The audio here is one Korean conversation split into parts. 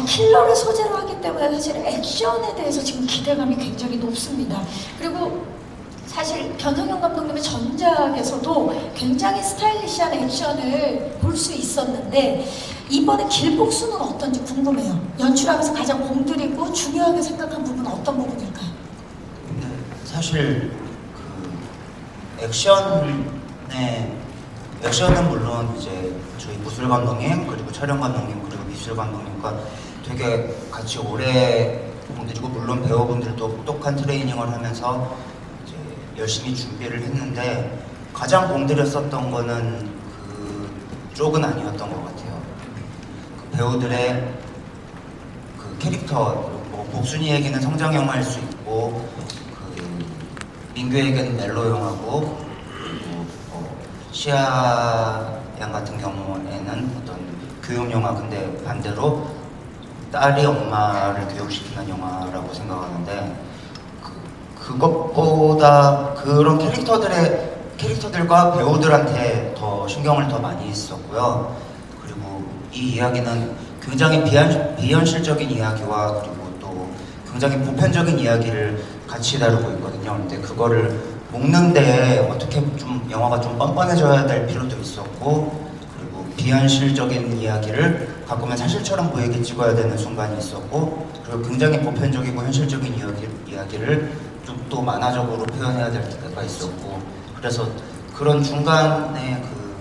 킬러를 소재로 하기 때문에 사실 액션에 대해서 지금 기대감이 굉장히 높습니다. 그리고 사실 변성현 감독님의 전작에서도 굉장히 스타일리시한 액션을 볼 수 있었는데 이번에 길복수는 어떤지 궁금해요. 연출하면서 가장 공들이고 중요하게 생각한 부분은 어떤 부분일까요? 근데 사실 그 액션은 물론 이제 저희 무술 감독님 그리고 촬영 감독님 그리고 미술 감독님과 되게 같이 오래 공들이고 물론 배우분들도 똑똑한 트레이닝을 하면서 이제 열심히 준비를 했는데 가장 공들였었던 거는 그 쪽은 아니었던 것 같아요. 그 배우들의 그 캐릭터, 뭐 복순이에게는 성장영화일 수 있고 그 민규에게는 멜로영화고 시아 양 같은 경우에는 어떤 교육영화, 근데 반대로 딸이 엄마를 교육시키는 영화라고 생각하는데 그것보다 그런 캐릭터들과 배우들한테 더 신경을 더 많이 썼고요. 그리고 이 이야기는 굉장히 비현실적인 이야기와 그리고 또 굉장히 보편적인 이야기를 같이 다루고 있거든요. 근데 그거를 먹는데 어떻게 좀 영화가 좀 뻔뻔해져야 될 필요도 있었고, 그리고 비현실적인 이야기를 가끔은 사실처럼 보이게 찍어야 되는 순간이 있었고, 그리고 굉장히 보편적이고 현실적인 이야기를 좀 또 만화적으로 표현해야 될 때가 있었고, 그래서 그런 중간에 그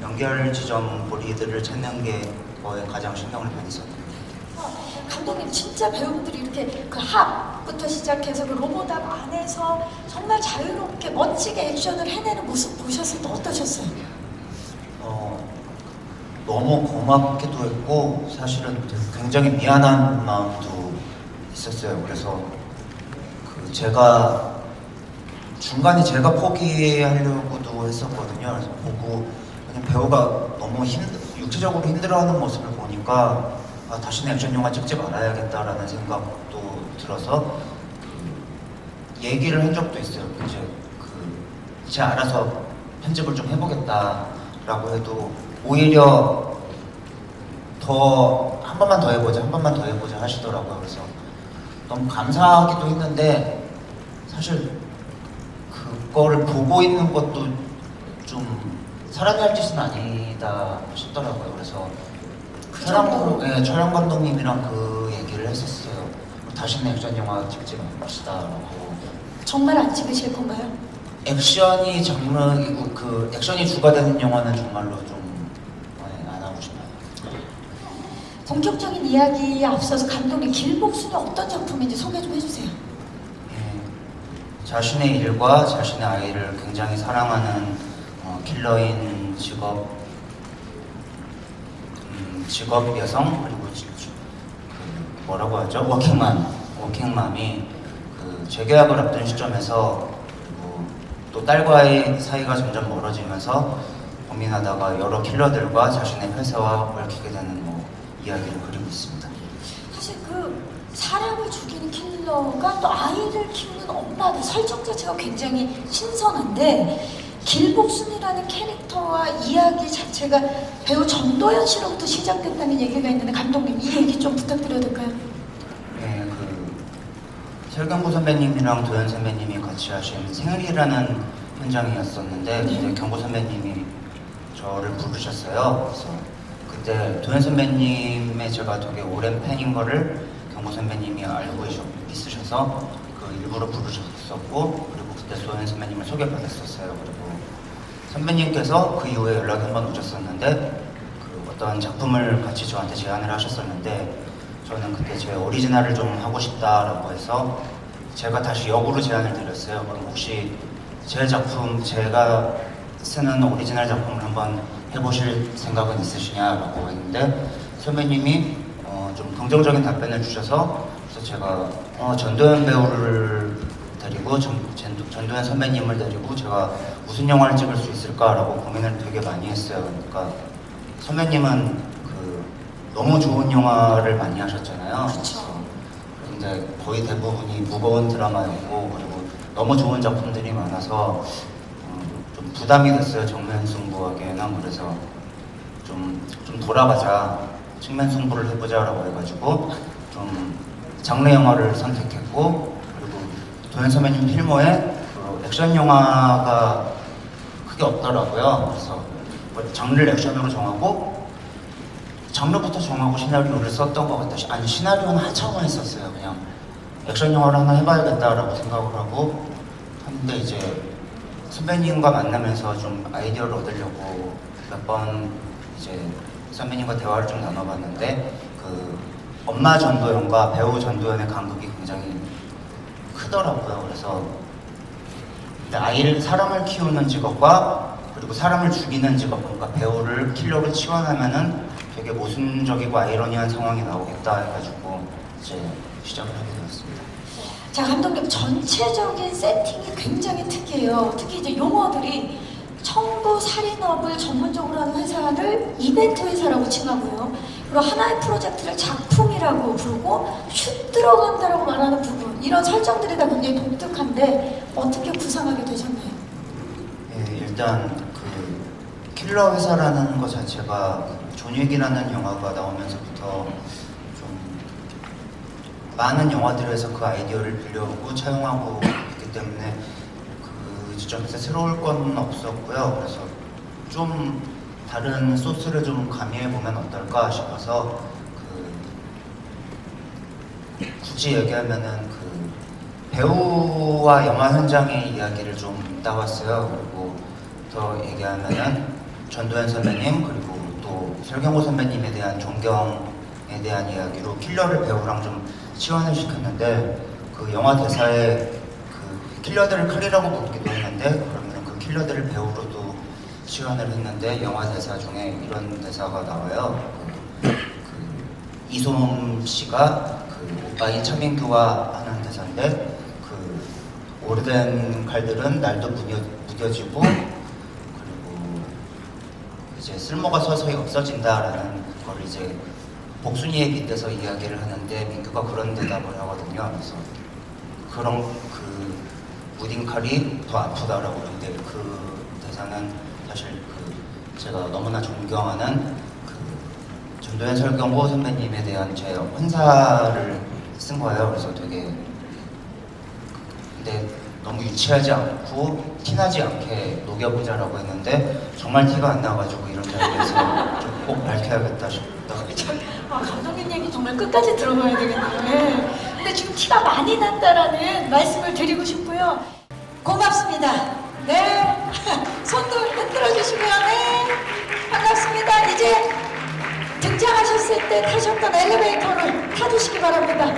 연결 지점 고리들을 찾는 게 거의 가장 신경을 많이 썼던 것 같아요. 감독님 진짜 배우분들이 이렇게 그 합부터 시작해서 그 로보답 안에서 정말 자유롭게 멋지게 액션을 해내는 모습 보셨을 때 어떠셨어요? 너무 고맙기도 했고 사실은 굉장히 미안한 마음도 있었어요. 그래서 그 제가 중간에 제가 포기하려고도 했었거든요. 그래서 보고 그냥 배우가 너무 육체적으로 힘들어하는 모습을 보니까 다시는 액션 영화 찍지 말아야겠다라는 생각도 들어서 얘기를 한 적도 있어요. 이제 알아서 편집을 좀 해보겠다라고 해도 오히려 한 번만 더 해보자 하시더라고요. 그래서 너무 감사하기도 했는데 사실 그거를 보고 있는 것도 좀 사람이 할 짓은 아니다 싶더라고요. 그래서 촬영 감독님이랑 그 얘기를 했었어요. 다시는 액션 영화 찍지 맙시다라고. 정말 안 찍으실 건가요? 액션이 장르이고 그 액션이 주가 되는 영화는 정말로 좀 안 하고 싶어요. 본격적인 이야기에 앞서서 감독님 길복수는 어떤 작품인지 소개 좀 해주세요. 자신의 일과 자신의 아이를 굉장히 사랑하는 킬러인 직업 여성 그리고 뭐라고 하죠? 워킹맘이 그 재계약을 앞둔 시점에서 그리고 또 딸과의 사이가 점점 멀어지면서 고민하다가 여러 킬러들과 자신의 회사와 얽히게 되는 이야기를 그리고 있습니다. 사실 그 사람을 죽이는 킬러가 또 아이를 키우는 엄마들 설정 자체가 굉장히 신선한데 길복순이라는 캐릭터와 이야기 자체가 배우 전도연 씨로부터 시작됐다는 얘기가 있는데 감독님 이 얘기 좀 부탁드려도 될까요? 네, 설경구 선배님이랑 도연 선배님이 같이 하신 생일이라는 현장이었었는데 그때 경구 선배님이 저를 부르셨어요. 그래서 그때 도연 선배님의 제가 되게 오랜 팬인 거를 경구 선배님이 알고 있으셔서 그 일부러 부르셨었고, 그리고 그때 도연 선배님을 소개받았었어요. 그리고 선배님께서 그 이후에 연락이 한번 오셨었는데 그 어떤 작품을 같이 저한테 제안을 하셨었는데 저는 그때 제 오리지널을 좀 하고 싶다라고 해서 제가 다시 역으로 제안을 드렸어요. 그럼 혹시 제가 쓰는 오리지널 작품을 한번 해보실 생각은 있으시냐라고 했는데 선배님이 좀 긍정적인 답변을 주셔서 그래서 제가 전도연 배우를 데리고 전도연 선배님을 데리고 제가 무슨 영화를 찍을 수 있을까라고 고민을 되게 많이 했어요. 그러니까 선배님은 너무 좋은 영화를 많이 하셨잖아요. 그렇죠. 근데 거의 대부분이 무거운 드라마였고 그리고 너무 좋은 작품들이 많아서 좀 부담이 됐어요. 정면 승부하기에는. 그래서 좀 돌아가자. 측면 승부를 해보자라고 해가지고 좀 장르 영화를 선택했고, 그리고 도현 선배님 필모에 그 액션 영화가 크게 없더라고요. 그래서 뭐 장르를 액션으로 정하고 장르부터 정하고 시나리오를 썼던 것 같아요. 아니, 시나리오는 한참만 했었어요. 그냥 액션 영화를 하나 해봐야겠다라고 생각을 하고 하는데, 이제 선배님과 만나면서 좀 아이디어를 얻으려고 몇 번 이제 선배님과 대화를 좀 나눠봤는데, 그 엄마 전도연과 배우 전도연의 간극이 굉장히 크더라고요. 그래서 사람을 키우는 직업과 그리고 사람을 죽이는 직업, 그러니까 배우를 킬러로 치환하면은 되게 모순적이고 아이러니한 상황이 나오겠다 해가지고 이제 시작을 하게 되었습니다. 자, 감독님, 전체적인 세팅이 굉장히 특이해요. 특히 이제 용어들이 청부 살인업을 전문적으로 하는 회사를 이벤트 회사라고 칭하고요. 그리고 하나의 프로젝트를 작품이라고 부르고 슛 들어간다라고 말하는 부분, 이런 설정들이 다 굉장히 독특한데 어떻게 구상하게 되셨나요? 예, 일단 그 킬러 회사라는 것 자체가 존 윅이라는 영화가 나오면서부터 좀 많은 영화들에서 그 아이디어를 빌려오고 차용하고 있기 때문에 그 지점에서 새로울 건 없었고요. 그래서 좀 다른 소스를 좀 가미해보면 어떨까 싶어서 굳이 얘기하면은 그 배우와 영화 현장의 이야기를 좀 따왔어요. 그리고 더 얘기하면은 전도연 선배님 그리고 또 설경구 선배님에 대한 존경에 대한 이야기로 킬러를 배우랑 좀 치환을 시켰는데, 그 영화 대사에 그 킬러들을 칼이라고 부르기도 했는데, 그러면 그 킬러들을 배우로도 치환을 했는데, 영화 대사 중에 이런 대사가 나와요. 그 이솜 씨가 그 오빠인 차민규와 하는 대사인데, 그 오래된 칼들은 날도 무뎌지고 그리고 이제 쓸모가 서서히 없어진다라는 걸 이제 복순이에 빗대서 이야기를 하는데, 민규가 그런 대답을 하거든요. 그래서 그런 그 무딘 칼이 더 아프다라고 하는데, 그 대사는 사실 그 제가 너무나 존경하는 그 전도연 설경구 선배님에 대한 제 환사를 쓴 거예요. 그래서 되게 근데 너무 유치하지 않고 티나지 않게 녹여보자라고 했는데 정말 티가 안 나가지고 이런 자리에서 좀 꼭 밝혀야겠다 싶다. 감독님 얘기 정말 끝까지 들어봐야 되겠네요. 네. 근데 지금 티가 많이 난다라는 말씀을 드리고 싶고요. 고맙습니다. 네. 손도 흔들어 주시고요. 네. 반갑습니다. 이제 등장하셨을 때 타셨던 엘리베이터를 타주시기 바랍니다.